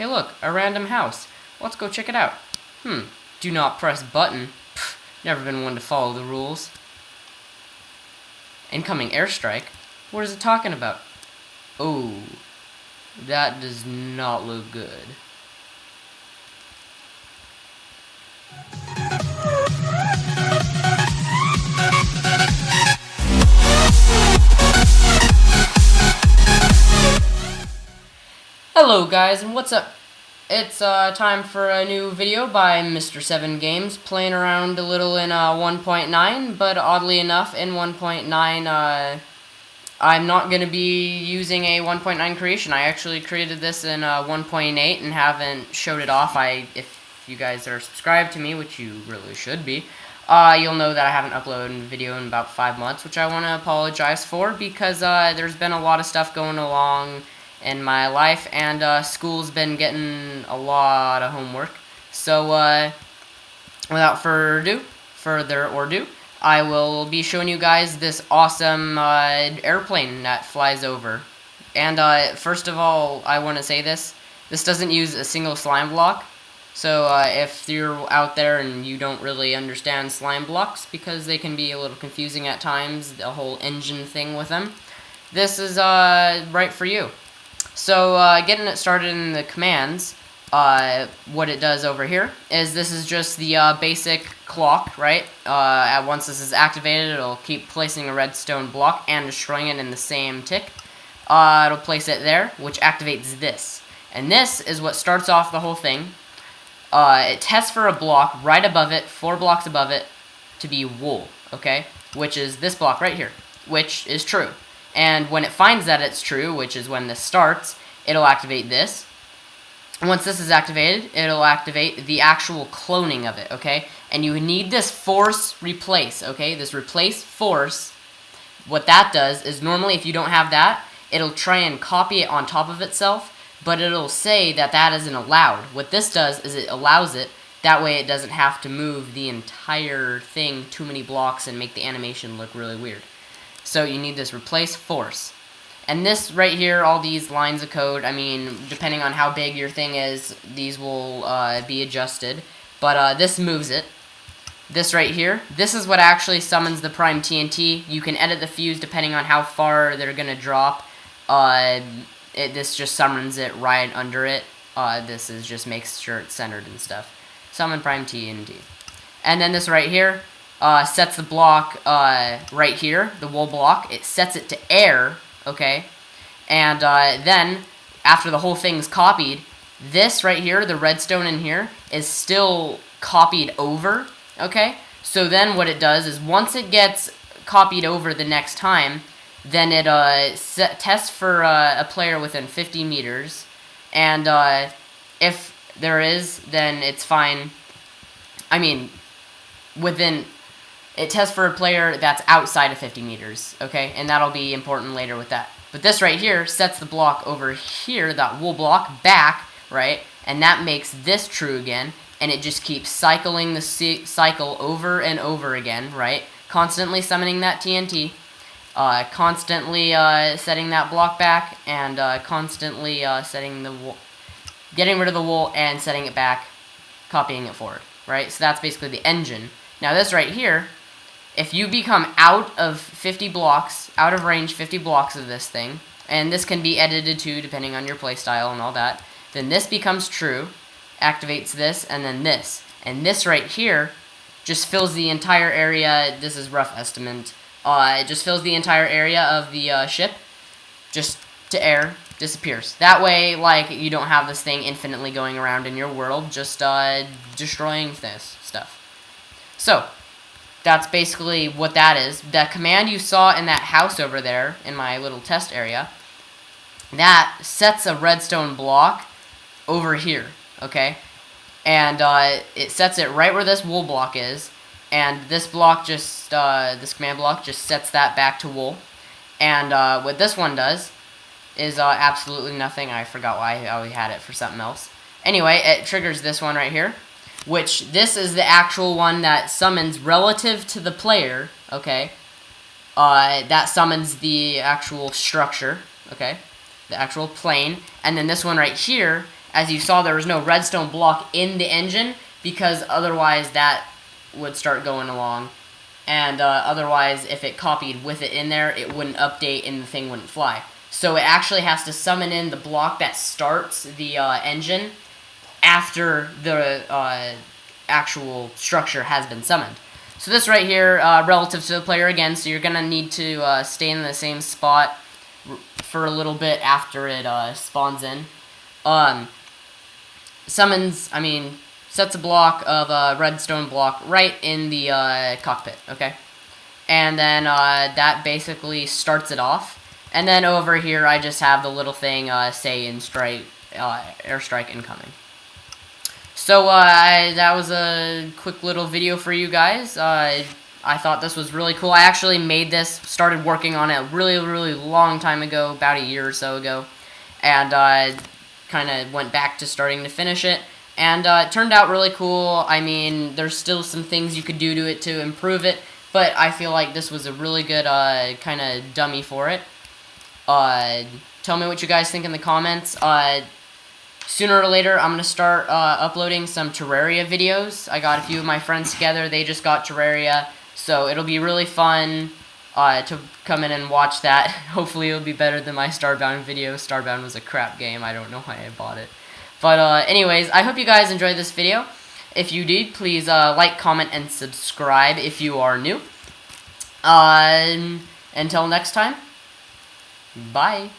Hey look, a random house. Let's go check it out. Do not press button. Pfft, never been one to follow the rules. Incoming airstrike? What is it talking about? Oh, that does not look good. Hello guys, and what's up? It's time for a new video by Mr. 7 Games, playing around a little in 1.9, but oddly enough, in 1.9, I'm not going to be using a 1.9 creation. I actually created this in 1.8 and haven't showed it off. If you guys are subscribed to me, which you really should be, you'll know that I haven't uploaded a video in about 5 months, which I want to apologize for, because there's been a lot of stuff going along in my life, and school's been getting a lot of homework. So without further ado, I will be showing you guys this awesome airplane that flies over. And first of all, I want to say this doesn't use a single slime block. So if you're out there and you don't really understand slime blocks, because they can be a little confusing at times, the whole engine thing with them, this is right for you. So, getting it started in the commands, what it does over here is this is just the basic clock, right? Once this is activated, it'll keep placing a redstone block and destroying it in the same tick. It'll place it there, which activates this. And this is what starts off the whole thing. It tests for a block right above it, 4 blocks above it, to be wool, okay? Which is this block right here, which is true. And when it finds that it's true, which is when this starts, it'll activate this. Once this is activated, it'll activate the actual cloning of it, okay? And you need this force replace, okay? This replace force, what that does is normally if you don't have that, it'll try and copy it on top of itself, but it'll say that that isn't allowed. What this does is it allows it, that way it doesn't have to move the entire thing too many blocks and make the animation look really weird. So you need this replace force. And this right here, all these lines of code, I mean, depending on how big your thing is, these will be adjusted. But this moves it. This right here, this is what actually summons the prime TNT. You can edit the fuse depending on how far they're going to drop. This just summons it right under it. This is just makes sure it's centered and stuff. Summon prime TNT. And then this right here, sets the block right here, the wool block. It sets it to air, okay? And then, after the whole thing's copied, this right here, the redstone in here, is still copied over, okay? So then what it does is once it gets copied over the next time, then it tests for a player within 50 meters. And if there is, then it's fine. I mean, it tests for a player that's outside of 50 meters, okay? And that'll be important later with that. But this right here sets the block over here, that wool block, back, right? And that makes this true again. And it just keeps cycling the cycle over and over again, right? Constantly summoning that TNT. Constantly setting that block back. And constantly setting the wool, getting rid of the wool and setting it back, copying it forward, right? So that's basically the engine. Now this right here, if you become out of 50 blocks, out of range 50 blocks of this thing, and this can be edited too depending on your playstyle and all that, then this becomes true, activates this, and then this. And this right here just fills the entire area. This is rough estimate. It just fills the entire area of the ship, just to air, disappears. That way, like, you don't have this thing infinitely going around in your world, just destroying this stuff. So, that's basically what that is. The command you saw in that house over there, in my little test area, that sets a redstone block over here, okay? And it sets it right where this wool block is, and this block just, this command block just sets that back to wool. And what this one does is absolutely nothing. I forgot why I had it for something else. Anyway, it triggers this one right here, which this is the actual one that summons relative to the player, okay? That summons the actual structure, okay? The actual plane. And then this one right here as you saw, there was no redstone block in the engine, because otherwise that would start going along. And otherwise, if it copied with it in there, it wouldn't update and the thing wouldn't fly. So it actually has to summon in the block that starts the engine after the actual structure has been summoned. So this right here, relative to the player again, so you're going to need to stay in the same spot for a little bit after it spawns in. Sets a block of a redstone block right in the cockpit, okay? And then that basically starts it off. And then over here, I just have the little thing say airstrike incoming. So that was a quick little video for you guys. I thought this was really cool. I actually made this, started working on it a really, really long time ago, about a year or so ago. And kind of went back to starting to finish it. And it turned out really cool. I mean, there's still some things you could do to it to improve it, but I feel like this was a really good kind of dummy for it. Tell me what you guys think in the comments. Sooner or later, I'm going to start uploading some Terraria videos. I got a few of my friends together. They just got Terraria, so it'll be really fun to come in and watch that. Hopefully, it'll be better than my Starbound video. Starbound was a crap game. I don't know why I bought it. But anyways, I hope you guys enjoyed this video. If you did, please like, comment, and subscribe if you are new. Until next time, bye.